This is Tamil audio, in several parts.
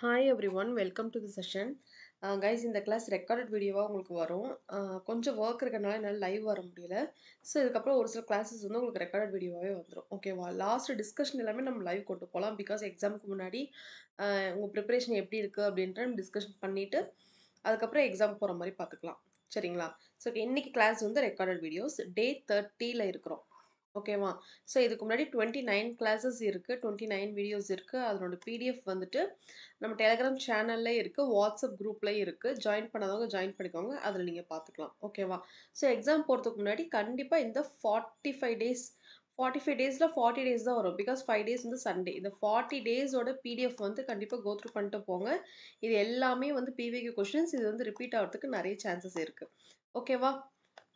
Hi everyone, welcome to the session. Guys, இந்த கிளாஸ் ரெக்கார்டட் வீடியோவாக உங்களுக்கு வரும். கொஞ்சம் ஒர்க் இருக்கனால என்னால் லைவ் வர முடியல. ஸோ இதுக்கப்புறம் ஒரு சில கிளாஸஸ் வந்து உங்களுக்கு ரெக்கார்டட் வீடியோவாகவே வந்துடும். ஓகேவா? லாஸ்ட் டிஸ்கஷன் எல்லாமே நம்ம லைவ் கொண்டு போகலாம். பிகாஸ் எக்ஸாமுக்கு முன்னாடி உங்கள் ப்ரிப்பரேஷன் எப்படி இருக்குது அப்படின்ற நம்ம டிஸ்கஷன் பண்ணிவிட்டு அதுக்கப்புறம் எக்ஸாம் போகிற மாதிரி பார்த்துக்கலாம். சரிங்களா? ஸோ இன்னைக்கு கிளாஸ் வந்து ரெக்கார்டட் வீடியோஸ் டே 30ல் இருக்கிறோம். ஓகேவா? ஸோ இதுக்கு முன்னாடி 29 கிளாஸஸ் இருக்குது, 29 வீடியோஸ் இருக்குது. அதனோட பிடிஎஃப் வந்துட்டு நம்ம டெலிகிராம் சேனல்லே இருக்குது, வாட்ஸ்அப் குரூப்லேயும் இருக்குது. ஜாயின் பண்ணாதவங்க ஜாயின் பண்ணிக்கோங்க, அதில் நீங்கள் பார்த்துக்கலாம். ஓகேவா? ஸோ எக்ஸாம் போகிறதுக்கு முன்னாடி கண்டிப்பாக இந்த 45 டேஸில் 40 டேஸ் தான் வரும். பிகாஸ் 5 டேஸ் வந்து சண்டே. இந்த 40 டேஸோட பிடிஎஃப் வந்து கண்டிப்பாக கோத்ரூ பண்ணிட்டு போங்க. இது எல்லாமே வந்து பிவிக்யூ கொஷின்ஸ். இது வந்து ரிப்பீட் ஆகிறதுக்கு நிறைய சான்சஸ் இருக்குது. ஓகேவா?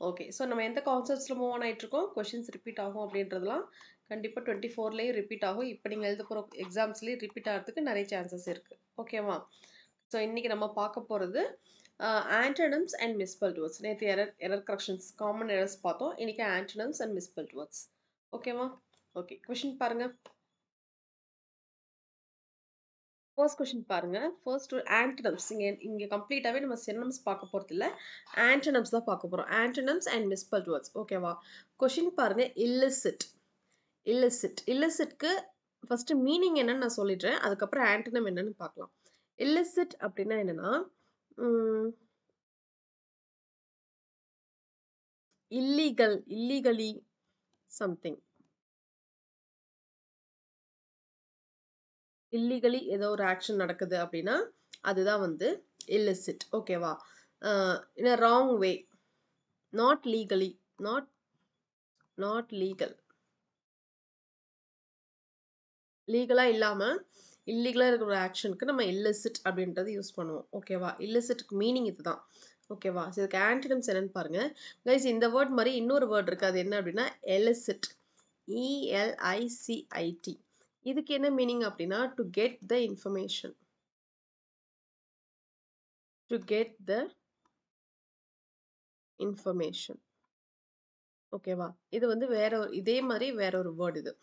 ஓகே. ஸோ நம்ம எந்த கான்செப்ட்ஸில் மூவ் ஆன் ஆகிட்ருக்கோம், கொஷின்ஸ் ரிப்பீட் ஆகும் அப்படின்றதுலாம் கண்டிப்பாக 24லேயும் ரிப்பீட் ஆகும். இப்போ நீங்கள் எழுத போகிற எக்ஸாம்ஸ்லேயும் ரிப்பீட் ஆகிறதுக்கு நிறைய சான்சஸ் இருக்குது. ஓகேவா? ஸோ இன்றைக்கி நம்ம பார்க்க போகிறது ஆண்டனம்ஸ் அண்ட் மிஸ்பெல்ட் வேர்ட்ஸ். நேற்று எரர் கரெக்ஷன்ஸ், காமன் எரர்ஸ் பார்த்தோம். இன்றைக்கி ஆண்டனம்ஸ் அண்ட் மிஸ்பெல்ட் வேர்ட்ஸ். ஓகேவா? ஓகே. கொஷின் பாருங்கள். ஃபர்ஸ்ட் கொஷின் பாருங்க. First antonyms. இங்கே கம்ப்ளீட்டாகவே நம்ம சினோனிம்ஸ் பார்க்க போகிறது இல்லை, ஆண்டனம்ஸ் தான் பார்க்க போகிறோம். Antonyms and misspelt words. ஓகேவா? கொஷின் பாருங்க. இல்லிசிட். இல்லிசிட்க்கு ஃபர்ஸ்ட் மீனிங் என்னன்னு நான் சொல்லிடுறேன், அதுக்கப்புறம் ஆண்டனம் என்னன்னு பார்க்கலாம். இல்லிசிட் அப்படின்னா என்னன்னா இல்லீகலி சம்திங். இல்லீகலி ஏதோ ஒரு ஆக்ஷன் நடக்குது அப்படின்னா அதுதான் வந்து illicit. ஓகேவா? in a wrong way, not legally, not legal. லீகலா இல்லாம இல்லீகலா இருக்கிற ஒரு ஆக்ஷனுக்கு நம்ம illicit அப்படின்றது யூஸ் பண்ணுவோம். ஓகேவா? இல்லிசிட்க்கு மீனிங் இதுதான். ஓகேவா? ஸோ இதுக்கு ஆன்டனிம்ஸ் என்னன்னு பாருங்க. கைஸ், இந்த வேர்ட் மாதிரி இன்னொரு வேர்ட் இருக்கு. அது என்ன அப்படின்னா எலிசிட். ELICIT. இதுக்கு என்ன மீனிங் அப்படின்னா to get the information. To get the information. ஓகேவா? இது வந்து வேற ஒரு இதே மாதிரி வேற ஒரு வேர்ட் இது.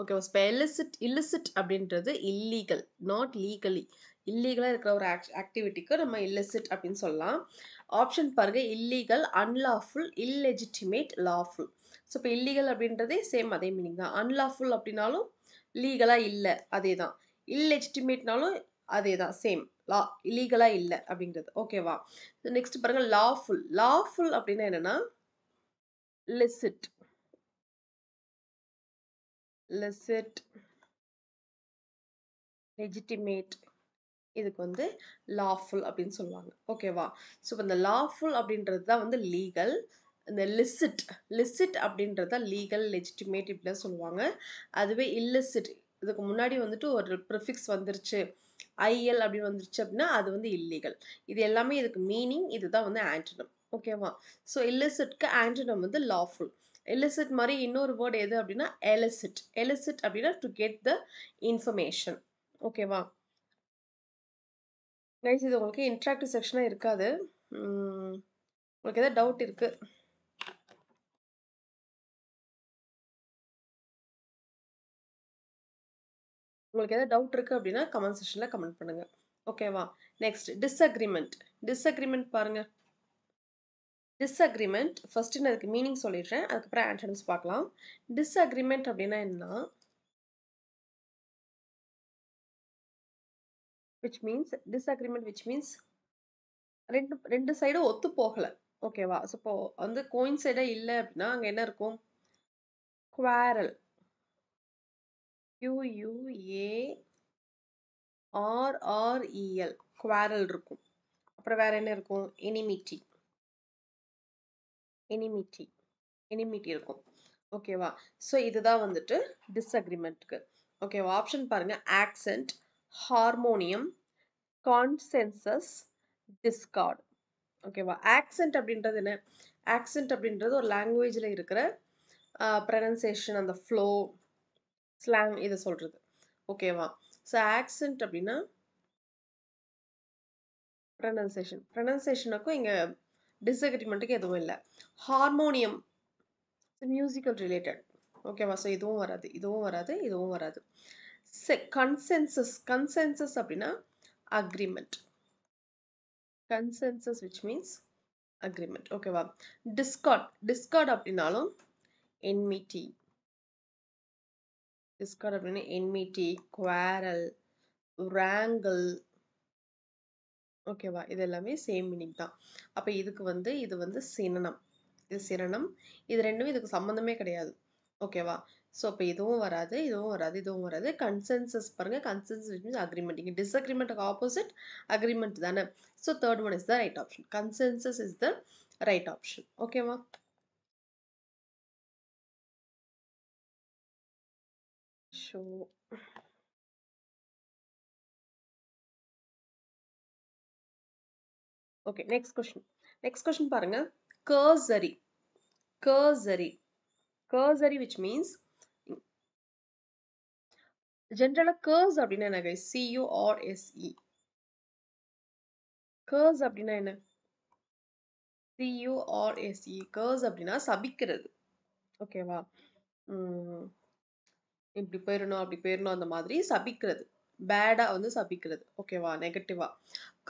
ஓகேவா? இல்லிசிட் அப்படின்றது இல்லீகல், நாட் லீகலி. இல்லீகலாக இருக்கிற ஒரு ஆக்டிவிட்டிக்கு நம்ம இல்லிசிட் அப்படின்னு சொல்லலாம். ஆப்ஷன் பாருங்க. Illegal, unlawful, illegitimate, lawful. So இப்போ இல்லீகல் அப்படின்றதே சேம் அதே மீனிங் தான். அன்லாஃபுல் அப்படின்னாலும் லீகலாக இல்லை, அதே தான். இல்லெஜிட்டிமேட்னாலும் அதே தான், சேம். இல்லீகலாக இல்லை அப்படிங்கிறது. ஓகேவா? நெக்ஸ்ட் பாருங்க. லாஃபுல். லாஃபுல் அப்படின்னா என்னன்னா licit, legitimate. இதுக்கு வந்து லாஃபுல் அப்படின்னு சொல்லுவாங்க. ஓகேவா? ஸோ இந்த லாஃபுல் அப்படின்றது தான் வந்து லீகல். இந்த லிசிட் அப்படின்றது தான் லீகல், லெஜிட்டிமேட் இப்படிலாம் சொல்லுவாங்க. அதுவே இல்லிசிட், இதுக்கு முன்னாடி வந்துட்டு ஒரு ப்ரிஃபிக்ஸ் வந்துருச்சு, ஐஎல் அப்படின்னு வந்துருச்சு அப்படின்னா அது வந்து இல்லீகல். இது எல்லாமே இதுக்கு மீனிங். இதுதான் வந்து ஆன்டனம். ஓகேவா? ஸோ இல்லிசிட்க்கு ஆன்டனம் வந்து லாஃபுல். எலிசிட் மாதிரி இன்னொரு வேர்டு எது அப்படின்னா எலிசிட். எலிசிட் அப்படின்னா டு கெட் த இன்ஃபர்மேஷன். ஓகேவா? கைஸ், இது உங்களுக்கு இன்ட்ராக்டிவ் செக்ஷனாக இருக்காது. உங்களுக்கு எதாவது டவுட் இருக்கு? உங்களுக்கு எதாவது டவுட் இருக்கு அப்படின்னா கமெண்ட் செக்ஷனில் கமெண்ட் பண்ணுங்க. ஓகேவா? Next disagreement. டிஸ்அக்ரிமெண்ட் பாருங்க. டிஸ்அக்ரிமெண்ட் ஃபர்ஸ்ட் நான் அதுக்கு மீனிங் சொல்லிடுறேன், அதுக்கப்புறம் ஆன்சர்ஸ் பார்க்கலாம். டிஸ்அக்ரிமெண்ட் அப்படின்னா என்ன? which means disagreement, which means ரெண்டு சைடும் ஒத்து போகல. ஓகேவா? ஸோ இப்போ வந்து கோயின்சைடா இல்லை அப்படின்னா அங்கே என்ன இருக்கும்? குவாரல். QUARREL. குவாரல் இருக்கும். அப்புறம் வேற என்ன இருக்கும்? எனிமிட்டி. எனிமிட்டி இருக்கும். ஓகேவா? ஸோ இதுதான் வந்துட்டு டிஸ்அக்ரிமெண்ட்க்கு. ஓகேவா? ஆப்ஷன் பாருங்க. Accent, harmonium, consensus, discord. ஓகேவா? ஆக்சென்ட் அப்படின்றது என்ன? ஆக்சென்ட் அப்படின்றது ஒரு லாங்குவேஜில் இருக்கிற ப்ரனன்சியேஷன், அந்த ஃப்ளோ, ஸ்லாங், இதை சொல்கிறது. ஓகேவா? ஸோ ஆக்சென்ட் அப்படின்னா ப்ரனன்சியேஷனுக்கும் இங்கே டிஸ்அக்ரிமெண்ட்டுக்கு எதுவும் இல்லை. Harmonium musical related. ஓகேவா? ஸோ இதுவும் வராது, இதுவும் வராது, இதுவும் வராது. கன்சென்சஸ் அப்படின்னா agreement. Consensus which means agreement. ஓகேவா? discord அப்படின்னாலும் enmity. discord அப்படின்னா enmity, quarrel, wrangle. ஓகேவா? இது எல்லாமே சேம் மீனிங் தான். அப்ப இதுக்கு வந்து இது வந்து சினனம். இது சினனம். இது ரெண்டுமே இதுக்கு சம்மந்தமே கிடையாது. ஓகேவா? ஸோ அப்ப இதுவும் வராது, இதுவும் வராது, இதுவும் வராது. கன்சென்சஸ் பாருங்க. Consensus means agreement. இங்க டிஸ்அக்ரிமெண்ட்டுக்கு ஆப்போசிட் அக்ரிமெண்ட் தானே. So third one is the right option. Consensus is the right option. ஓகேவா? So okay, next question. Next question பாருங்க. கர்சரி. கர்சரி. கர்சரி which means ஜென்ரலா கர்ஸ் அப்படின்னா என்ன guys? CURSE. கர்ஸ் அப்படின்னா என்ன? CURSE. கர்ஸ் அப்படின்னா சபிக்கிறது. ஓகேவா? இப்படி போயிடணும் அப்படி போயிடணும் அந்த மாதிரி சபிக்கிறது. பேடா வந்து சபிக்கிறது. ஓகேவா? நெகட்டிவா.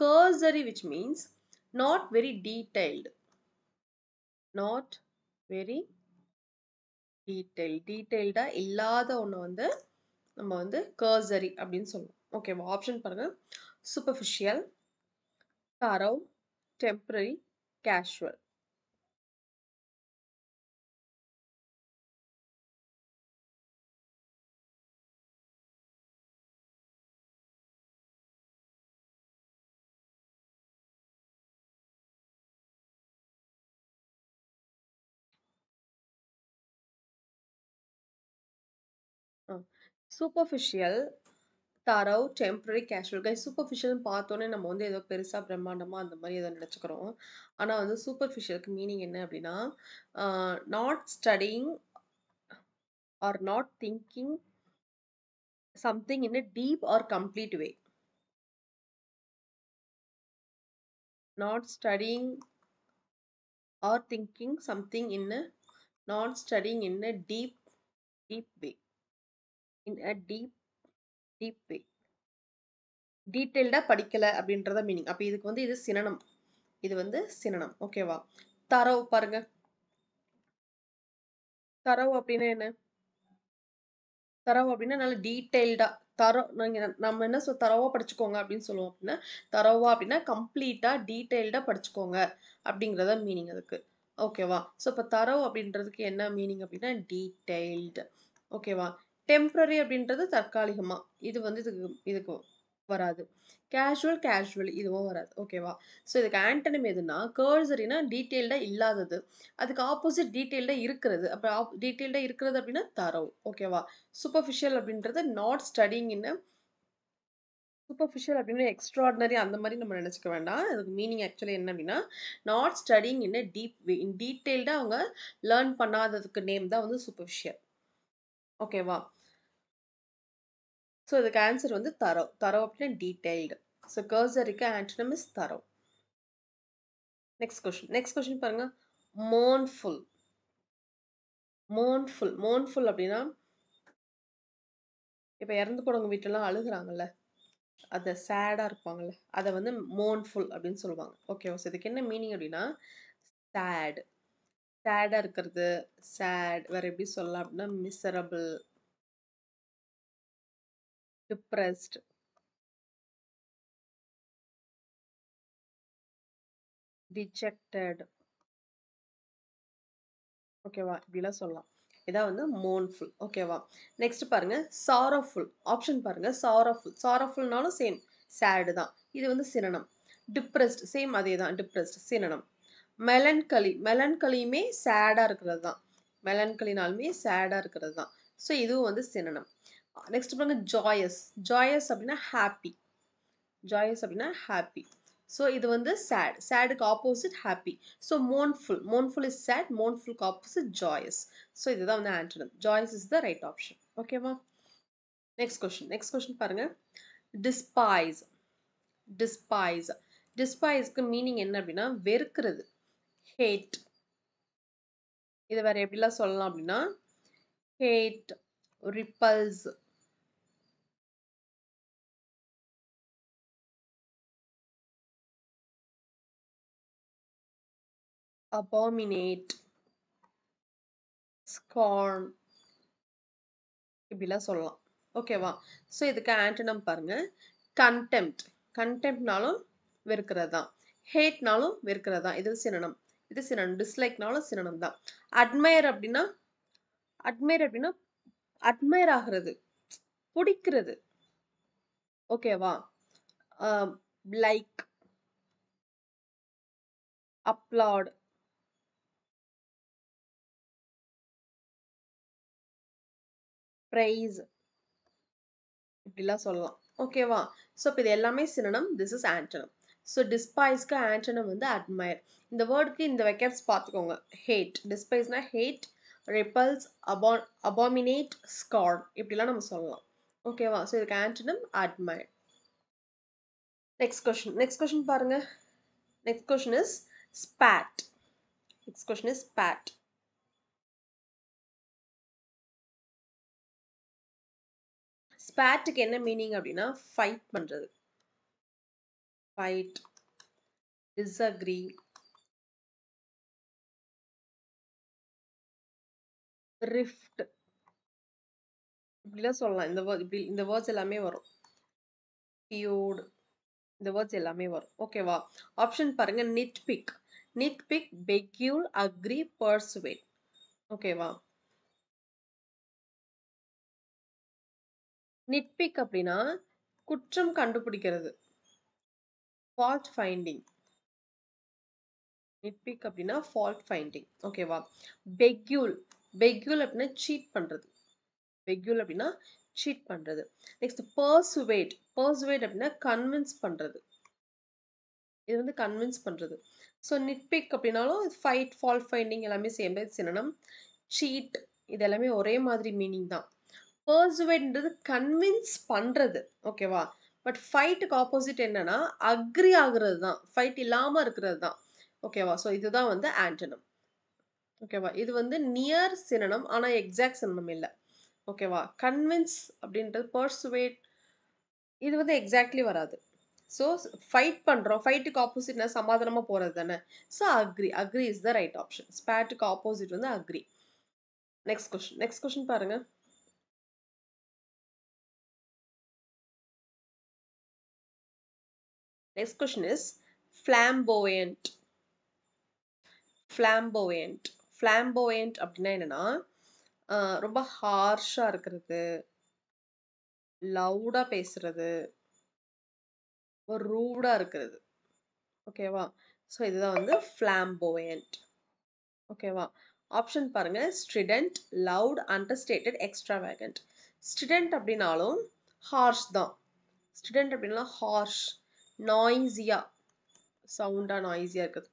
கர்சரி which means not very detailed. not very detailed. டீடைல்டா இல்லாத ஒண்ணு வந்து நம்ம வந்து கர்சரி அப்படின்னு சொல்லுவோம். ஓகேவா? ஆப்ஷன் பாருங்க. Superficial, thorough, temporary, casual. Superficial, thorough, temporary, casual. guys superficial பார்த்தோன்னே நம்ம வந்து ஏதோ பெருசா பிரம்மாண்டமா அந்த மாதிரி ஏதோ நினைச்சுக்கிறோம். ஆனா வந்து சூப்பர்ஃபிஷியலுக்கு மீனிங் என்ன அப்படின்னா not studying or not thinking something in a deep or complete way. Not studying or thinking something in a not studying in a deep way. In a deep way. டீட்டெயில்டா படிக்கல அப்படின்றத மீனிங். அப்ப இதுக்கு வந்து இது சினனம். இது வந்து சினனம். ஓகேவா? தரவு பாருங்க. தரவு அப்படின்னா என்ன? தரவு அப்படின்னா நல்ல டீட்டெயில்டா நம்ம என்ன தரவா படிச்சுக்கோங்க அப்படின்னு சொல்லுவோம். அப்படின்னா தரவா அப்படின்னா கம்ப்ளீட்டா டீட்டெயில்டா படிச்சுக்கோங்க அப்படிங்கிறத மீனிங் அதுக்கு. ஓகேவா? ஸோ இப்போ தரவு அப்படின்றதுக்கு என்ன மீனிங் அப்படின்னா டீட்டெயில்டு. ஓகேவா? டெம்பரரி அப்படின்றது தற்காலிகமா. இது வந்து இதுக்கு வராது. கேஷுவல் இதுவும் வராது. ஓகேவா? ஸோ இதுக்கு ஆன்டனிம் எதுனா கர்சரினா டீட்டெயில்டா இல்லாதது. அதுக்கு ஆப்போசிட் டீட்டெயில்டா இருக்கிறது. அப்ப டீட்டெயில்டா இருக்கிறது அப்படின்னா தரவு. ஓகேவா? சூப்பர்ஃபிஷியல் அப்படின்றது நாட் ஸ்டடிங் இன் சூப்பர்ஃபிஷியல் அப்படின்னா எக்ஸ்ட்ராடினரி அந்த மாதிரி நம்ம நினைச்சுக்க வேண்டாம். அதுக்கு மீனிங் ஆக்சுவலி என்ன அப்படின்னா நாட் ஸ்டடிங் இன் டீப் வே. இன் டீட்டெயில்டா அவங்க லேர்ன் பண்ணாததுக்கு நேம் தான் வந்து சூப்பர்ஃபிஷியல். ஓகேவா? ஸோ இதுக்கு ஆன்சர் வந்து தரவு. தரவு அப்படின்னா டீட்டெயில்டு. ஸோ கர்சரிக்கு ஆன்டனிம் இஸ் தரவு. Next question. நெக்ஸ்ட் கொஸ்டின் பாருங்க. மோர்ன்ஃபுல். மோர்ன்ஃபுல். மோர்ன்ஃபுல் அப்படின்னா இப்ப இறந்து போனவங்க வீட்டெல்லாம் அழுகுறாங்கல்ல, அத சேடா இருப்பாங்கல்ல, அத வந்து மோர்ன்ஃபுல் அப்படின்னு சொல்லுவாங்க. ஓகேவா? ஸோ இதுக்கு என்ன மீனிங் அப்படின்னா சேட். சேடா இருக்கிறது. சேட் வேற எப்படி சொல்லலாம் அப்படின்னா மிசரபிள், டிப்ரெஸ்ட், டிஜெக்டட். ஓகேவா? இப்படிலாம் சொல்லலாம். இதான் வந்து மோர்ன்ஃபுல். ஓகேவா? நெக்ஸ்ட் பாருங்க சாரோஃபுல். ஆப்ஷன் பாருங்க. சாரோஃபுல். சாரோஃபுல்னாலும் சேம் சேடு தான். இது வந்து சினனம். டிப்ரெஸ்ட் சேம் அதே தான். டிப்ரெஸ்ட் சினனம். மெலன்கலி. மெலன்கலியுமே சேடா இருக்கிறது தான். மெலன்கலினாலுமே சேடா இருக்கிறது தான். ஸோ இதுவும் வந்து சினனம். நெக்ஸ்ட் பாருங்க ஜாயஸ். ஜாயஸ் அப்படின்னா ஹாப்பி. ஜாயஸ் அப்படின்னா ஹாப்பி. ஸோ இது வந்து சேட். சேடுக்கு opposite happy. So mournful. Mournful is sad. மோர்ன்ஃபுல்க்கு ஆப்போசிட் ஜாயஸ். ஸோ இதுதான் வந்து antonym. Joyous is the right option. ஓகேவா? Next question. நெக்ஸ்ட் கொஸ்டின் பாருங்க. டிஸ்பைஸ். டிஸ்பைஸ். டிஸ்பைஸ்க்கு மீனிங் என்ன அப்படின்னா வெறுக்கிறது. ஹேட். இதை வேற எப்படிலாம் சொல்லலாம் அப்படின்னா ஹேட், ரிப்பல்ஸ், abominate, scorn இப்படிலாம் சொல்லலாம். ஓகேவா? ஸோ இதுக்கு ஆன்டனம் பாருங்க. கண்டெம்ப்ட். கண்டெம்ப்ட்னாலும் வெறுக்கிறது தான். ஹேட்னாலும் வெறுக்கிறது தான். இது சினோனிம். இது சினோனிம். டிஸ்லைக்னாலும் சினோனிம் தான். அட்மையர் அப்படின்னா அட்மையர் அப்படின்னா அட்மையர் ஆகிறது. பிடிக்கிறது. ஓகேவா? லைக், அப்ளாட், பிரைஸ் இப்படிலாம் சொல்லலாம். ஓகேவா? ஸோ இப்போ இது எல்லாமே synonym. This is antonym. So டிஸ்பைஸ்க்கு ஆன்டோனிம் வந்து அட்மையர். இந்த வேர்டுக்கு இந்த வெக்கப்ஸ் பார்த்துக்கோங்க. ஹேட். டிஸ்பைஸ்னா ஹேட், ரிப்பல்ஸ், அபாமினேட், ஸ்கார்ன் இப்படிலாம் நம்ம சொல்லலாம். ஓகேவா? ஸோ இதுக்கு antonym admire. Next question. Next question பாருங்க. Next question is spot. Next question is spot. ஸ்பாட்டுக்கு என்ன மீனிங் அப்படின்னா ஃபைட் பண்றது. ஃபைட், டிஸ்அக்ரி, ரிஃப்ட் இப்படிலாம் சொல்லலாம். இந்த வேர்ட் இப்படி இந்த வேர்ட்ஸ் எல்லாமே வரும். ஃபியூட் இந்த வேர்ட்ஸ் எல்லாமே வரும். ஓகேவா? ஆப்ஷன் பாருங்க. நிட்பிக். நிட்பிக், பெக்யூல், அக்ரி, பர்சுவேட். ஓகேவா? நிட்பிக் அப்படின்னா குற்றம் கண்டுபிடிக்கிறது. Fault finding. நிட்பிக் அப்படின்னா ஃபால்ட் ஃபைண்டிங். ஓகேவா? பெக்யூல். பெக்யூல் அப்படின்னா சீட் பண்றது. பெக்யூல் அப்படின்னா சீட் பண்றது. Next persuade. பர்சுவேட் அப்படின்னா கன்வின்ஸ் பண்றது. இது வந்து கன்வின்ஸ் பண்றது. ஸோ நிட்பிக் அப்படின்னாலும் ஃபைட், ஃபால்ட் ஃபைண்டிங் எல்லாமே சேம் சினோனிம். சீட் இது எல்லாமே ஒரே மாதிரி மீனிங் தான். பர்சுவேட்ன்றது கன்வின்ஸ் பண்றது. ஓகேவா? பட் ஃபைட்டுக்கு ஆப்போசிட் என்னன்னா அக்ரி ஆகுறது தான். ஃபைட் இல்லாம இருக்கிறது தான். ஓகேவா? ஸோ இதுதான் வந்து ஆன்டோனிம். ஓகேவா? இது வந்து நியர் சினோனிம் ஆனா எக்ஸாக்ட் சினோனிம் இல்ல. ஓகேவா? கன்வின்ஸ் அப்படின்றது பர்சுவேட் இது வந்து எக்ஸாக்ட்லி வராது. ஸோ ஃபைட் பண்றோம். ஃபைட்டுக்கு ஆப்போசிட்னா சமாதானமா போறது தானே. So agree. Agree is the right option. ஸ்பாட்டுக்கு ஆப்போசிட் வந்து agree. Next question. Next question பாருங்க. Next question is flamboyant. Flamboyant. Flamboyant அப்படின்னா என்னன்னா ரொம்ப ஹார்ஷா இருக்கிறது, லவுடா பேசுறது, ஒரு ரூடா இருக்கிறது. ஓகேவா? ஸோ இதுதான் வந்து flamboyant. ஓகேவா? ஆப்ஷன் பாருங்க. ஸ்ட்ரிடென்ட், லவுட், அண்டர்ஸ்டேட்டட், எக்ஸ்ட்ராவேகன்ட். ஸ்ட்ரிடென்ட் அப்படின்னாலும் ஹார்ஷ் தான். ஸ்ட்ரிடென்ட் அப்படின்னா ஹார்ஷ், நாய்ஸியா, சவுண்டா நாய்ஸியா இருக்குது.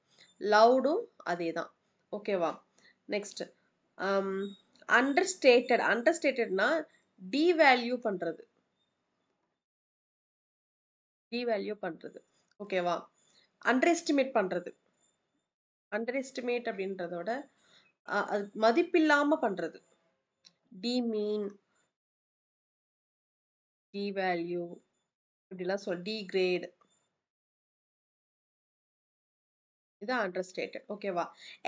லவுடும் அதே தான். ஓகேவா? நெக்ஸ்ட் அண்டர்ஸ்டேட்டட். அண்டர்ஸ்டேட்டட்னா டீவேல்யூ பண்றது. டீவேல்யூ பண்றது. ஓகேவா? அண்டர் எஸ்டிமேட் பண்றது. அண்டர் எஸ்டிமேட் அப்படின்றத விட அது மதிப்பில்லாம பண்றது. டீமீன், டீவேல்யூ இப்படிலாம் டீக்ரேட் இது அண்டர்ஸ்டேட்டட். ஓகேவா?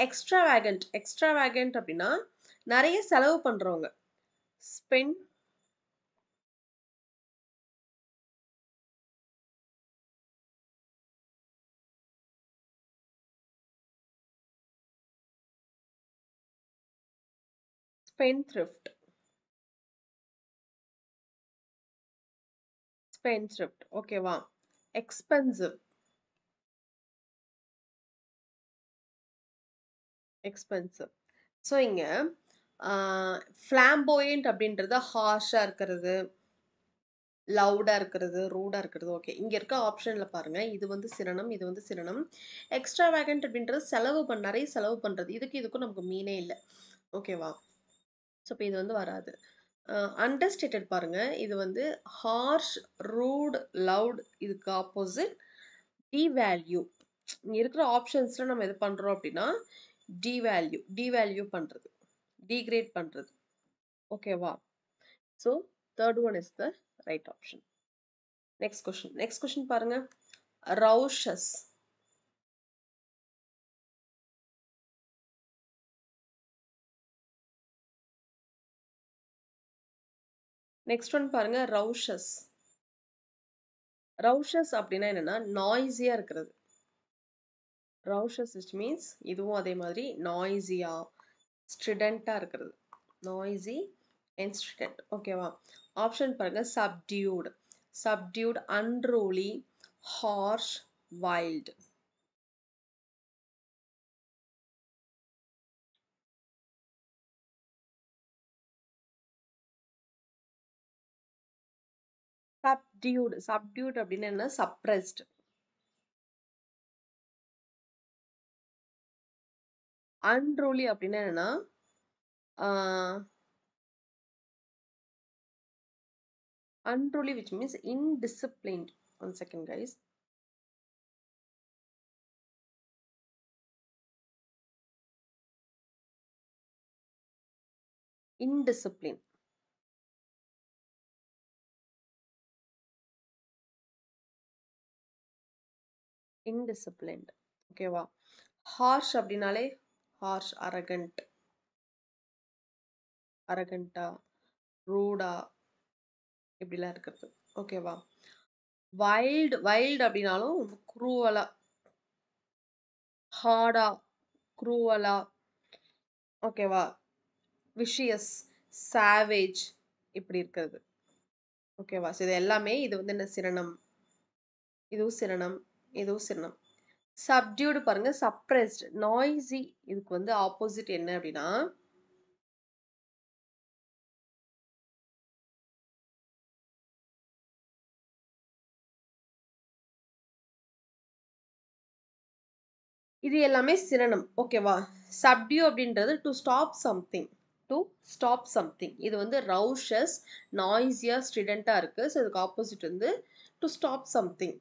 எக்ஸ்ட்ராவேகன்ட். எக்ஸ்ட்ராவேகன்ட் அப்படின்னா நிறைய செலவு பண்றவங்க. ஸ்பெண்ட் ஸ்பென்த்ரிஃப்ட். ஸ்பென்த்ரிஃப்ட். ஓகேவா? எக்ஸ்பென்சிவ். எக்ஸ்பென்சிவ். ஸோ இங்க ஃப்ளாம்போயண்ட் அப்படின்றது ஹார்ஷா இருக்கிறது, லவுடா இருக்கிறது, ரூடா இருக்கிறது. ஓகே. இங்க இருக்க ஆப்ஷன்ல பாருங்க. இது வந்து சினோனிம், இது வந்து சினோனிம். எக்ஸ்ட்ராவேகன்ட் அப்படின்றது நிறைய செலவு பண்றது. இதுக்கும் நமக்கு மீனே இல்ல. ஓகேவா? ஸோ இப்போ இது வந்து வராது. அண்டர்ஸ்டேட்டட் பாருங்க. இது வந்து ஹார்ஷ், ரூட், லவுட் இதுக்கு ஆப்போசிட் டிவேல்யூ. இங்க இருக்கிற ஆப்ஷன்ஸ்ல நம்ம எது பண்றோம் அப்படின்னா டிவேல்யூ. டிவேல்யூ பண்றது. டிகிரேட் பண்றது. ஓகேவா? So third one is the right option. Next question. Next question பாருங்க. ரவுஷஸ். நெக்ஸ்ட் ஒன் பாருங்க ரவுஷஸ். ரவுஷஸ் அப்படின்னா என்னன்னா நாய்ஸியா இருக்கிறது. ரவுஷஸ் which means இதுவும் அதே மாதிரி நாய்ஸியா ஸ்ட்ரிடென்ட்டா இருக்கிறது. Noisy and strident. ஓகேவா? ஆப்ஷன் பாருங்க subdued. Subdued, unruly, harsh, wild. Subdued. Subdued அப்படின்னு என்ன? சப்ரஸ்ட். அன்ரூலி அப்படின்னா என்னன்னா unruly which means indisciplined. One second guys. Indiscipline. Indisciplined. ஓகேவா? harsh அப்படின்னாலே harsh, arrogant. அரகண்டா, ரூடா இப்படிலாம் இருக்கிறது. ஓகேவா? வைல்டு. வைல்டு அப்படின்னாலும் குரூவலா, ஹார்டா, குரூவலா. ஓகேவா? விஷியஸ், சாவேஜ் இப்படி இருக்கிறது. ஓகேவா? ஸோ இது எல்லாமே இது வந்து என்ன சிரணம், இதுவும் சிரணம், இதுவும் சிரணம். சப்டியூடு பாருங்க சப்ரஸ்ட், நாய்ஸி. இதுக்கு வந்து ஆப்போசிட் என்ன அப்படின்னா இது எல்லாமே சிரணம். ஓகேவா? சப்டியூ அப்படின்றது to stop something. To stop something. இது வந்து ரவுஷஸ், நாய்ஸியா, ஸ்ட்ரிடென்ட்டா இருக்கு. ஸோ இதுக்கு ஆப்போசிட் வந்து டு ஸ்டாப் சம்திங்.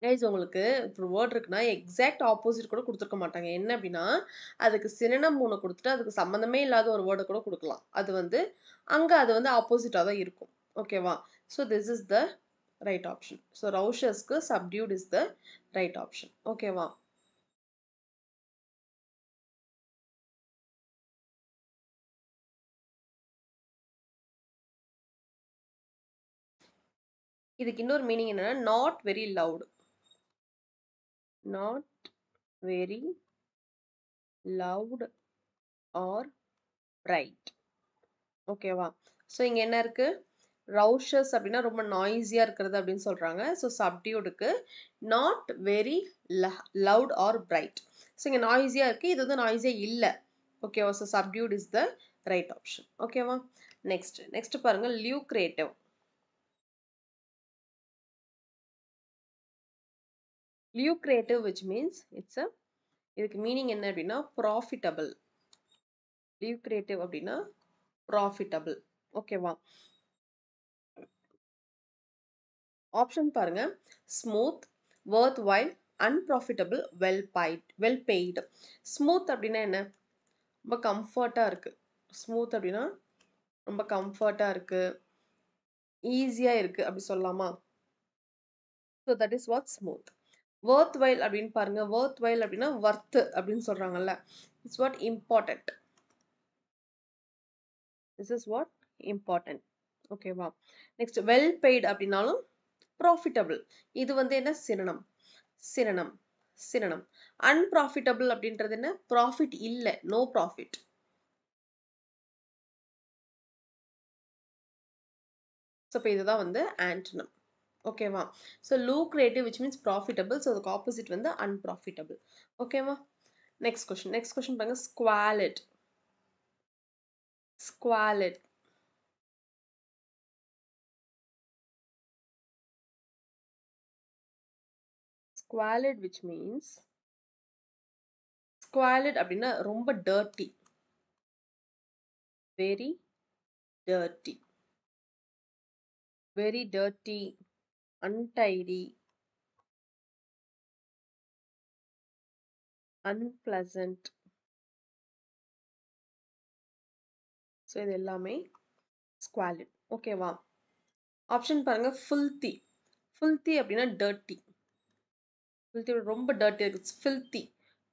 கைஸ் உங்களுக்கு ஒரு வேர்ட் இருக்குன்னா எக்ஸாக்ட் ஆப்போசிட் கூட கொடுத்துருக்க மாட்டாங்க. என்ன அப்படின்னா அதுக்கு சினனம் ஒன்று கொடுத்துட்டு அதுக்கு சம்மந்தமே இல்லாத ஒரு வேர்டை கூட கொடுக்கலாம். அது வந்து அங்கே அது வந்து ஆப்போசிட்டாக தான் இருக்கும். ஓகேவா? So this is the right option. So ரவுஷஸ்க்கு subdued is the right option. ஓகேவா? இதுக்கு இன்னொரு மீனிங் என்னன்னா not very loud. Not very loud or bright. ஓகேவா? ஸோ இங்கே என்ன இருக்கு? ரவுஷஸ் அப்படின்னா ரொம்ப நாய்ஸியாக இருக்கிறது அப்படின்னு சொல்கிறாங்க. ஸோ சப்டியூடுக்கு not very loud or bright. So இங்கே நாய்ஸியாக இருக்குது, இது வந்து நாய்ஸியாக இல்லை. ஓகேவா? So subdued is the right option. ஓகேவா? நெக்ஸ்ட் பாருங்க லியூக்ரேட்டிவ். லியூக்ரேட்டிவ் விச் மீன்ஸ் இதுக்கு மீனிங் என்ன அப்படின்னா ப்ராஃபிட்டபிள். லியூக்ரேட்டிவ் அப்படின்னா ப்ராஃபிட்டபிள். ஓகேவா? ஆப்ஷன் பாருங்க smooth, worth while, unprofitable, well paid. Smooth அப்படின்னா என்ன? ரொம்ப கம்ஃபர்ட்டாக இருக்குது. ஸ்மூத் அப்படின்னா ரொம்ப கம்ஃபர்ட்டாக இருக்குது, ஈஸியாக இருக்குது அப்படி சொல்லலாமா? So that is what smooth. worth while அப்படின்னு பாருங்க. worth while அப்படின்னா ஒர்த்து அப்படின்னு சொல்கிறாங்கல்ல. It's what important. This is what important. ஓகேவா? நெக்ஸ்ட் வெல் பெய்டு அப்படின்னாலும் ப்ராஃபிட்டபிள். இது வந்து என்ன சினனம். சினனம் சினனம். அன்ப்ராஃபிட்டபிள் அப்படின்றது என்ன? ப்ராஃபிட் இல்லை, நோ ப்ராஃபிட். ஸோ இப்போ இதுதான் வந்து ஆன்டனம். ஓகேவா? So lucrative which means profitable. So அதுக்கு ஆப்போசிட் வந்து அன்ப்ராஃபிட்டபிள். ஓகேவா? நெக்ஸ்ட் கொஸ்டின் பாருங்க squalid. Squalid. Squalid which means squalid அப்படின்னா ரொம்ப dirty, very dirty, very dirty, untidy, unpleasant. So இது எல்லாமே ஸ்குவாலிட். ஓகேவா? ஆப்ஷன் பாருங்க ஃபில்த்தி. ஃபில்த்தி அப்படின்னா டர்ட்டி. ஃபில்த்தி ரொம்ப டர்ட்டியாக இருக்குது. ஃபில்த்தி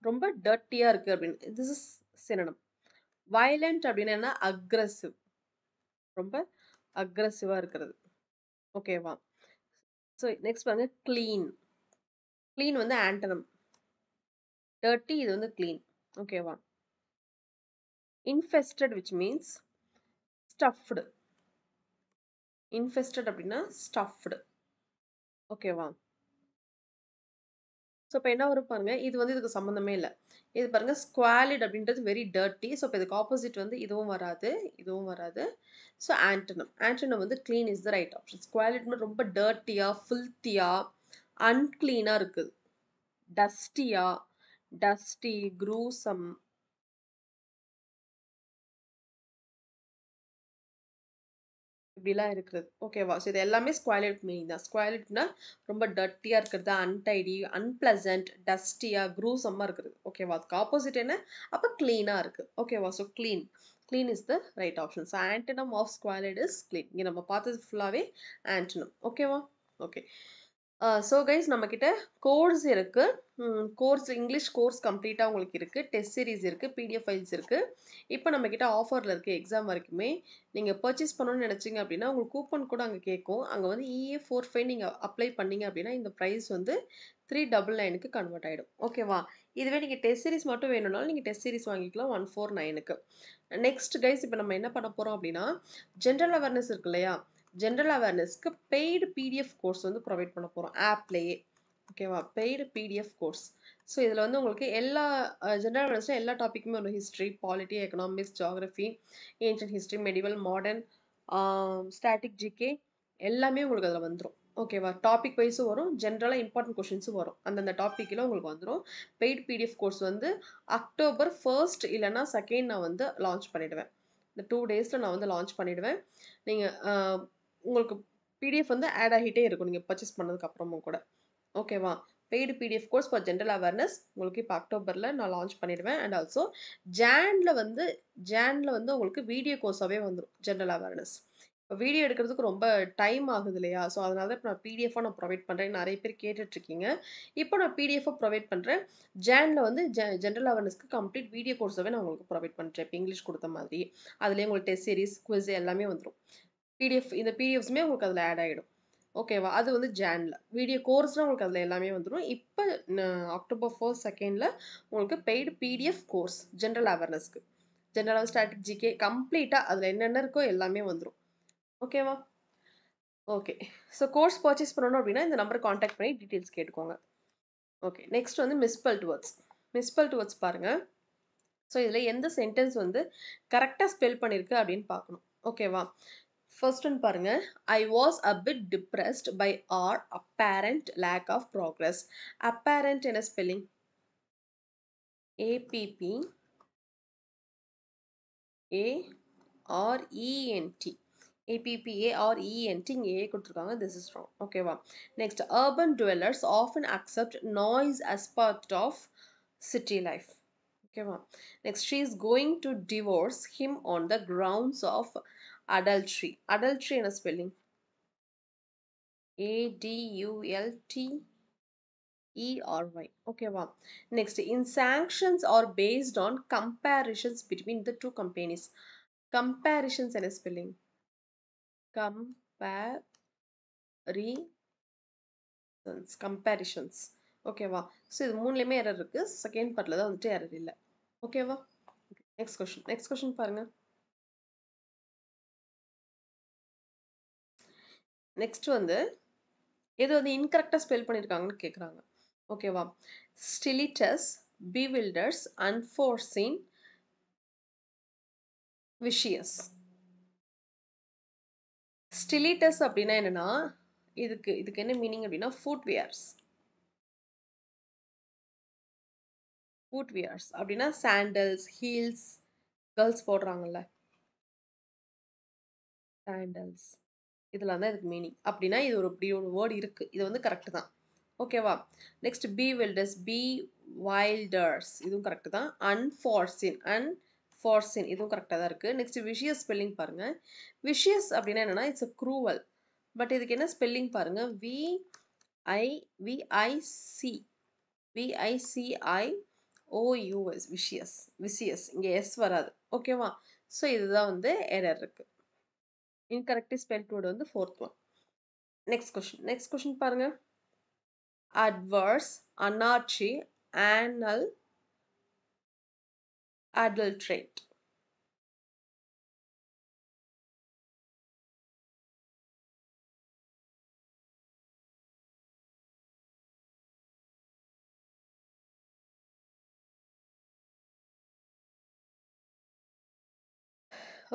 ரொம்ப டர்ட்டியாக இருக்குது அப்படின்னு. This is சினனம். வயலண்ட் அப்படின்னா என்ன? அக்ரஸிவ். ரொம்ப அக்ரெசிவா இருக்கிறது. ஓகேவா? ஸோ நெக்ஸ்ட் பாருங்க க்ளீன். க்ளீன் வந்து ஆண்டனம். டர்ட்டி இது வந்து க்ளீன். ஓகேவா? Infested which means stuffed. Infested அப்படின்னா ஸ்டஃப்டு. ஓகேவா? ஸோ இப்போ என்ன வரும் பாருங்க, இது வந்து இதுக்கு சம்மந்தமே இல்ல. இது பாருங்க ஸ்குவாலிட் அப்படின்றது வெரி டர்ட்டி. ஸோ இப்போ இதுக்கு ஆப்போசிட் வந்து இதுவும் வராது, இதுவும் வராது. So antonym. ஆன்டனம் வந்து clean is the right option. ஸ்குவாலிட்னா ரொம்ப டர்ட்டியா, ஃபில்த்தியா, அன்க்ளீனா இருக்குது. டஸ்டியா, டஸ்டி, க்ரூசம் இப்படிலாம் இருக்கிறது. ஓகேவா? ஸோ இது எல்லாமே ஸ்குவாலிட் மீனிங் தான். ஸ்குவாலிட்னா ரொம்ப டர்ட்டியா இருக்கிறது, அன்டைடி, அன்பிளசன்ட், டஸ்டியா, க்ரூசமா இருக்கிறது. ஓகேவா? அதுக்கு ஆப்போசிட் என்ன? அப்போ க்ளீனா இருக்கு. ஓகேவா? So clean. Clean is the right option. So antonym of squalid is clean. இங்க நம்ம பார்த்தது ஃபுல்லாவே ஆன்டனம். ஓகேவா? ஓகே. ஸோ கைஸ் நம்மக்கிட்ட கோர்ஸ் இருக்கு. கோர்ஸ் இங்கிலீஷ் கோர்ஸ் கம்ப்ளீட்டா உங்களுக்கு இருக்கு. டெஸ்ட் சீரிஸ் இருக்கு. பிடிஎஃப் ஃபைல்ஸ் இருக்கு. இப்போ நம்மக்கிட்ட ஆஃபர்ல இருக்கு எக்ஸாம் வரைக்குமே. நீங்க பர்ச்சேஸ் பண்ணணும்னு நினைச்சீங்க அப்படின்னா, உங்களுக்கு கூப்பன் கூட அங்க கேட்கும். அங்க வந்து EA45 நீங்க அப்ளை பண்ணீங்க அப்படின்னா, இந்த பிரைஸ் வந்து 399க்கு கன்வெர்ட் ஆயிடும். ஓகேவா? இதுவே நீங்க டெஸ்ட் சீரிஸ் மட்டும் வேணும்னாலும் நீங்க டெஸ்ட் சீரிஸ் வாங்கிக்கலாம் 149க்கு. நெக்ஸ்ட் கைஸ் இப்போ நம்ம என்ன பண்ண போறோம் அப்படின்னா, ஜென்ரல் அவேர்னஸ் இருக்கு இல்லையா? ஜென்ரல் அவேர்னஸ்க்கு பெய்டு பிடிஎஃப் கோர்ஸ் வந்து ப்ரொவைட் பண்ண போறோம் ஆப்லயே. ஓகேவா? Paid PDF course. ஸோ இதில் வந்து உங்களுக்கு எல்லா ஜென்ரல் அவேர்னஸில் எல்லா டாப்பிக்குமே வரும். History, polity, economics, geography, ancient history, medieval, modern, static GK எல்லாமே உங்களுக்கு அதில் வந்துடும். ஓகேவா? டாபிக் வைஸும் வரும், ஜென்ரலாக இம்பார்ட்டன்ட் கொஷின்ஸும் வரும். அந்தந்த டாப்பிக்கில் உங்களுக்கு வந்துடும். பெய்டு பிடிஎஃப் கோர்ஸ் வந்து அக்டோபர் 1 இல்லைன்னா 2 நான் வந்து லான்ச் பண்ணிடுவேன். இந்த 2 டேஸில் நான் வந்து லான்ச் பண்ணிடுவேன். நீங்கள் உங்களுக்கு பிடிஎஃப் வந்து ஆட் ஆகிட்டே இருக்கும் நீங்கள் பர்ச்சேஸ் பண்ணதுக்கு அப்புறமும் கூட. ஓகேவா? Paid PDF course for general awareness உங்களுக்கு இப்போ அக்டோபரில் நான் லான்ச் பண்ணிடுவேன். அண்ட் ஆல்சோ ஜான்ல வந்து உங்களுக்கு வீடியோ கோர்ஸாகவே வந்துடும் ஜென்ரல் அவேர்னஸ். இப்போ வீடியோ எடுக்கிறதுக்கு ரொம்ப டைம் ஆகுது இல்லையா? ஸோ அதனால தான் இப்போ நான் பிடிஎஃபாக நான் ப்ரொவைட் பண்ணுறேன். நிறைய பேர் கேட்டுட்ருக்கீங்க. இப்போ நான் பிடிஎஃபாக ப்ரொவைட் பண்ணுறேன். ஜான்ல வந்து ஜென்ரல் அவேர்னஸ்க்கு கம்ப்ளீட் வீடியோ கோர்ஸாகவே நான் உங்களுக்கு ப்ரொவைட் பண்ணுறேன். இப்போ இங்கிலீஷ் கொடுத்த மாதிரி. அதுலேயே உங்களுக்கு டெஸ்ட் சீரிஸ், குவிஸ் எல்லாமே வந்துடும். இந்த பிடிஎஃப்ஸுமே உங்களுக்கு அதில் ஆட் ஆகிடும். ஓகேவா? அது வந்து ஜான்ல. வீடியோ கோர்ஸ்லாம் உங்களுக்கு அதில் எல்லாமே வந்துடும். இப்போ அக்டோபர் 1 2ல உங்களுக்கு பெய்டு பிடிஎஃப் கோர்ஸ் ஜென்ரல் அவேர்னஸ்க்கு. ஜென்ரல் ஸ்டாட்டிக் ஜிகே கம்ப்ளீட்டாக அதில் என்னென்ன இருக்கோ எல்லாமே வந்துடும். ஓகேவா? ஓகே. ஸோ கோர்ஸ் பர்ச்சேஸ் பண்ணணும் அப்படின்னா இந்த நம்பரை காண்டாக்ட் பண்ணி டீட்டெயில்ஸ் கேட்டுக்கோங்க. ஓகே. நெக்ஸ்ட் வந்து மிஸ்பெல்ட் வேர்ட்ஸ். மிஸ்பெல்ட் வேர்ட்ஸ் பாருங்கள். ஸோ இதில் எந்த சென்டென்ஸ் வந்து கரெக்டாக ஸ்பெல் பண்ணியிருக்கு அப்படின்னு பார்க்கணும். ஓகேவா? ஃபர்ஸ்ட் ஒன் பாருங்க. I was a bit depressed by our apparent lack of progress. Apparent என்ன ஸ்பெல்லிங்? APPARENT. APPARENT இங்க A கொடுத்துருக்காங்க. This is wrong. ஓகேவா? Next urban dwellers often accept noise as part of city life. ஓகேவா? Next she is going to divorce him on the grounds of adultery. Adultery என்ன ஸ்பெல்லிங்? ADULTERY. ஓகேவா? Next in sanctions are based on comparisons between the two companies. Comparisons என்ன ஸ்பெல்லிங்? Comparisons. ஓகேவா? ஸோ இது மூணுலையுமே எரர் இருக்கு. செகண்ட் பார்ட்ல தான் வந்துட்டு எரர் இல்லை. ஓகேவா? நெக்ஸ்ட் கொஸ்டின் பாருங்க. நெக்ஸ்ட் வந்து எது வந்து இன்கரெக்டாக ஸ்பெல் பண்ணியிருக்காங்கன்னு கேட்குறாங்க. ஓகேவா? ஸ்டிலிட்டஸ், பிவில்டர்ஸ், அன்ஃபோர்சீன், விஷியஸ். ஸ்டிலிட்டஸ் அப்படின்னா என்னன்னா, இதுக்கு என்ன மீனிங் அப்படின்னா ஃபுட்வியர்ஸ். அப்படின்னா சாண்டல்ஸ், ஹீல்ஸ், கேர்ள்ஸ் போடுறாங்கல்ல, சாண்டல்ஸ் இதெல்லாம் தான் இதுக்கு மீனிங். அப்படின்னா இது இப்படி ஒரு வேர்டு இருக்கு. இது வந்து கரெக்ட் தான். ஓகேவா? நெக்ஸ்ட் வைல்டர்ஸ் இதுவும் கரெக்ட் தான். அன்ஃபார்சின் இதுவும் கரெக்டாக தான் இருக்கு. நெக்ஸ்ட் விஷியஸ் ஸ்பெல்லிங் பாருங்க. விஷியஸ் அப்படின்னா என்னன்னா இட்ஸ் அ க்ரூவல். பட் இதுக்கு என்ன ஸ்பெல்லிங் பாருங்க. VICIOUS vicious. இங்கே எஸ் வராது. ஓகேவா? ஸோ இதுதான் வந்து எரர் இருக்கு. incorrectly spelled word வந்து fourth one. Next question பாருங்க. Adverse, anarchy, anal, adulterate.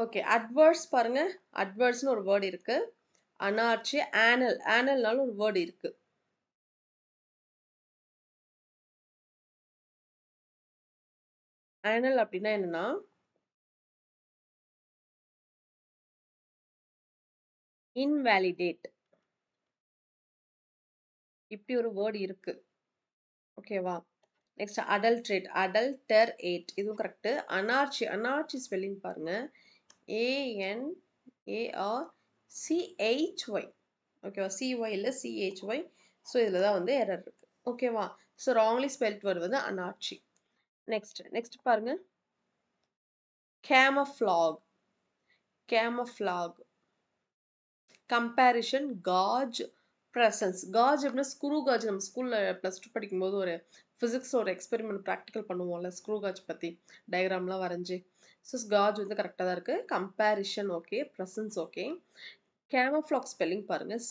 Okay, adverse பாருங்க. அட்வர்ஸ்னு ஒரு வேர்டு இருக்கு. அனார்ச்சி, ஆனல், ஆனல்னாலும் ஒரு வேர்டு இருக்கு. ஆனல் அப்படின்னா என்னன்னா இன்வேலிடேட். இப்படி ஒரு வேர்டு இருக்கு. ஓகேவா? நெக்ஸ்ட் அடல்ட்ரேட், அடல்டரேட் இதுவும் கரெக்ட். அனார்ச்சி, அனார்ச்சி ஸ்பெல்லிங் பாருங்க. ANARCHY. ஓகேவா? CY இல்ல CHY. ஸோ இதில் தான் வந்து எரர் இருக்கு. ஓகேவா? ஸோ ராங்லி ஸ்பெல்ட் வேர்டு வந்து அனார்ச்சி. நெக்ஸ்ட் பாருங்க. camouflage, camouflage, comparison, gauge, presence. gauge அப்படின்னா ஸ்க்ரூ காஜ். நம்ம ஸ்கூலில் +2 படிக்கும்போது ஒரு ஃபிசிக்ஸில் ஒரு எக்ஸ்பெரிமெண்ட் ப்ராக்டிக்கல் பண்ணுவோம்ல, ஸ்க்ரூ காஜ் பற்றி டயக்ராம்லாம் வரைஞ்சி. ஸோ காஜ் வந்து கரெக்டாக தான் இருக்குது. Comparison okay, presence okay. camouflage spelling பாருங்கள்.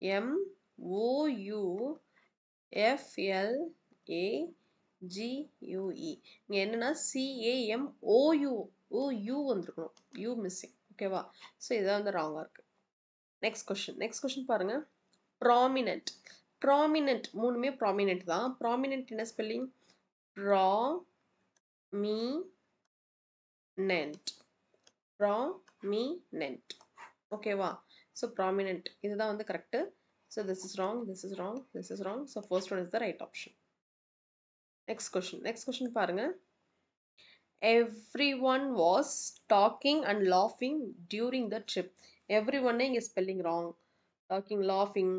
CAMOUFLAGUE. இங்கே என்னன்னா CAMOU வந்துருக்கணும். U missing. ஓகேவா? ஸோ இதான் வந்து ராங்காக இருக்குது. நெக்ஸ்ட் கொஷின் பாருங்க. ப்ராமினென்ட், ப்ராமினென்ட் மூணுமே ப்ராமினென்ட் தான். ப்ராமினென்ட் என்ன ஸ்பெல்லிங்? Prominent, prominent. ஓகேவா? ஸோ ப்ராமினென்ட் இதுதான் வந்து correct. So this is wrong, this is wrong, this is wrong. So first one is the right option. Next question பாருங்க. Everyone was talking and laughing during the trip. Everyone இங்க ஸ்பெல்லிங் ராங். talking, laughing.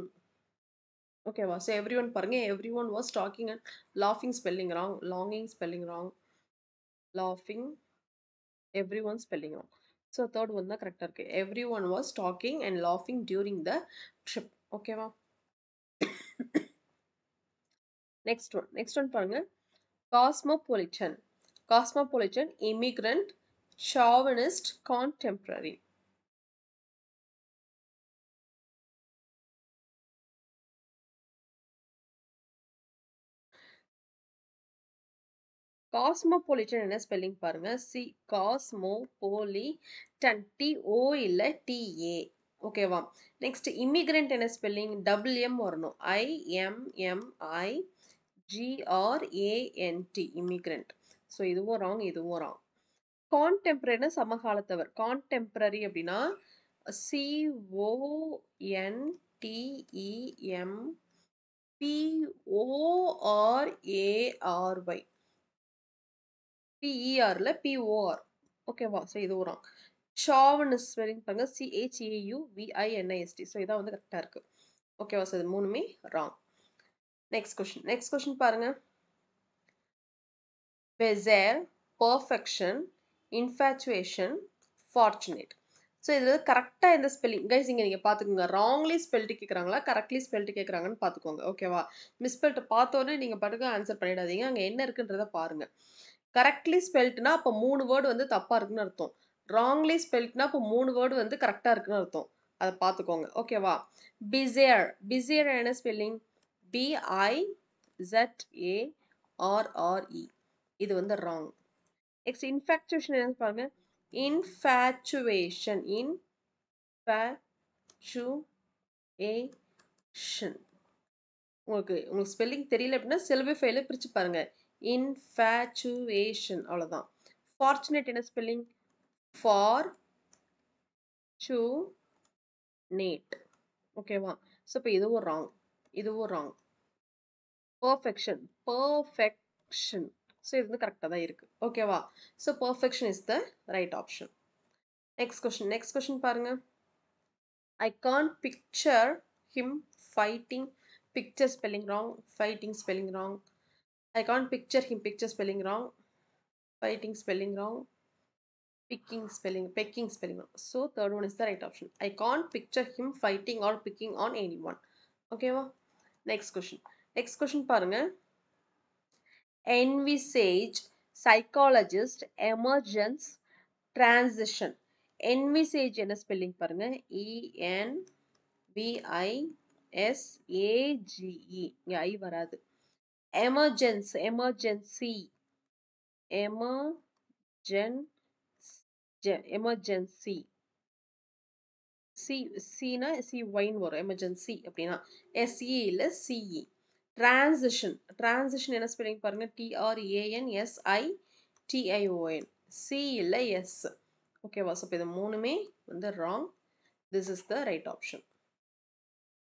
ஓகேவா? ஸோ everyone பாருங்க. everyone was talking and laughing spelling wrong. longing spelling wrong. laughing, everyone spelling wrong. So third one தான் கரெக்டாக இருக்கு. everyone was talking and laughing during the trip. ஓகேவா? நெக்ஸ்ட் ஒன் பாருங்க. Cosmopolitan, cosmopolitan, immigrant, chauvinist, contemporary. Cosmopolitan என்ன ஸ்பெல்லிங் பாருங்க. காஸ்மோபாலிட்டன், TO இல்ல TA. ஓகேவா? நெக்ஸ்ட் இமிகிரண்ட் என்ன ஸ்பெல்லிங்? WM வரணும். IMMIGRANT, immigrant. ஸோ இதுவும் ராங், இதுவும் ராங். கான்டெம்பரரினா சமகாலத்தவர். கான்டெம்பரரி அப்படின்னா CONTEMPORARY, PERல POR. ஓகேவா? ஸோ இது ராங். ஷாவனிஸ்ட் ஸ்பெல்லிங் பாருங்க. CHAUVINIST. ஸோ இதான் வந்து கரெக்டாக இருக்கு. ஓகேவா? ஸோ இது மூணுமே ராங். நெக்ஸ்ட் கொஷின் பாருங்க. பெசேர், பர்ஃபெக்ஷன், இன்ஃபேச்சுவேஷன், ஃபார்ச்சுனேட். ஸோ இதில் கரெக்டாக எந்த ஸ்பெல்லிங் கைஸ் இங்கே நீங்கள் பார்த்துக்கோங்க. ராங்லி ஸ்பெல்ட்டு கேட்குறாங்களா, கரெக்ட்லி ஸ்பெல்ட்டு கேட்குறாங்கன்னு பார்த்துக்கோங்க. ஓகேவா? மிஸ்பெல்ட்டை பார்த்தோன்னே நீங்கள் பாட்டுக்கு ஆன்சர் பண்ணிடாதீங்க. அங்கே என்ன இருக்குன்றதை பாருங்கள். கரெக்ட்லி ஸ்பெல்ட்னா அப்போ 3 வேர்டு வந்து தப்பாக இருக்குன்னு அர்த்தம். ராங்லி ஸ்பெல்ட்னா அப்போ 3 வேர்டு வந்து கரெக்டாக இருக்குன்னு அர்த்தம். அதை பார்த்துக்கோங்க. ஓகேவா? பிசேர், பிசேர் என்ன ஸ்பெல்லிங்? BIZARRE. இது வந்து ராங். நெக்ஸ்ட் இன்ஃபேக்சுவேஷன் என்ன பாருங்க. Infatuation, infatuation. உங்களுக்கு ஸ்பெல்லிங் தெரியல அப்படின்னா சிலபிஃபைல பிரிச்சு பாருங்க. இன்ஃபேச்சுவேஷன், அவ்வளோதான். ஃபார்ச்சுனேட் என்ன ஸ்பெல்லிங்? ஃபார்ச்சுனேட். ஓகேவா? ஸோ இப்போ இதுவும் ராங், இதுவும் ராங். Perfection, perfection. ஸோ இது வந்து கரெக்டாக தான் இருக்கு. ஓகேவா? So perfection is the right option. Next question பாருங்க. I can't picture him fighting. Picture spelling wrong. Fighting spelling wrong. I can't picture him. Picture spelling wrong. Fighting spelling wrong. Pecking spelling. So third one is the right option. I can't picture him fighting or picking on anyone. Okay வா? Next question பாருங்க. Envisage, psychologist, emergence, transition. Envisage என்ன spelling பாருங்க. ENVISAGE. இங்க I வராது. Emergency, emergency. C னா CY வரும் எமர்ஜென்சி அப்படின்னா SE இல்ல CE. Transition என்ன ஸ்பெல்லிங் பாருங்க TRANSITION. C இல்ல S. ஓகேவா? ஸோ இப்போ இது மூணுமே வந்து wrong. This is the right option.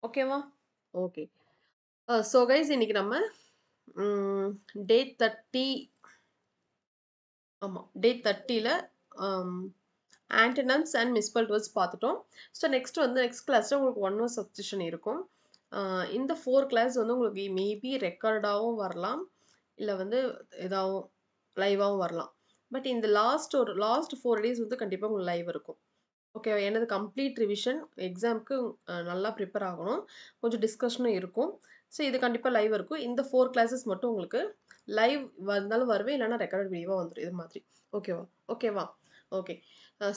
ஓகேவா? ஓகே. ஸோ கைஸ் இன்னைக்கு நம்ம டே 30 டே 30ல ஆன்டனம்ஸ் அண்ட் மிஸ்பெல்ட் வேர்ட்ஸ் பார்த்துட்டோம். ஸோ நெக்ஸ்ட் கிளாஸில் உங்களுக்கு 1 hour சப்ஸ்டிஷன் இருக்கும். இந்த 4 கிளாஸ் வந்து உங்களுக்கு மேபி ரெக்கார்டாகவும் வரலாம், இல்லை வந்து ஏதாவும் லைவாகவும் வரலாம். பட் இந்த லாஸ்ட் 4 days வந்து கண்டிப்பாக உங்களுக்கு லைவ் இருக்கும். ஓகே, எனது கம்ப்ளீட் ரிவிஷன் எக்ஸாமுக்கு நல்லா ப்ரிப்பேர் ஆகணும், கொஞ்சம் டிஸ்கஷனும் இருக்கும். ஸோ இது கண்டிப்பாக லைவ் இருக்கும். இந்த 4 கிளாஸஸ் மட்டும் உங்களுக்கு லைவ் வந்தாலும் வருவேன், இல்லைனா ரெக்கார்டட் வீடியோவாக வந்துடும் இது மாதிரி. ஓகேவா? ஓகே.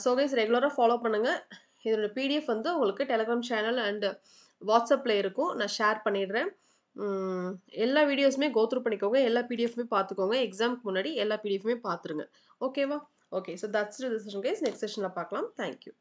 ஸோ கைஸ் ரெகுலராக ஃபாலோ பண்ணுங்கள். இதோட பிடிஎஃப் வந்து உங்களுக்கு டெலிகிராம் சேனல் அண்ட் வாட்ஸ்அப்பில் இருக்கும், நான் ஷேர் பண்ணிடுறேன். எல்லா வீடியோஸுமே கோத்ரூ பண்ணிக்கோங்க, எல்லா பிடிஎஃப்மே பார்த்துக்கோங்க. எக்ஸாமுக்கு முன்னாடி எல்லா பிடிஎஃப்மே பார்த்துருங்க. ஓகேவா? Okay, so that's the session guys. Next செஷனில் பார்க்கலாம். தேங்க்யூ.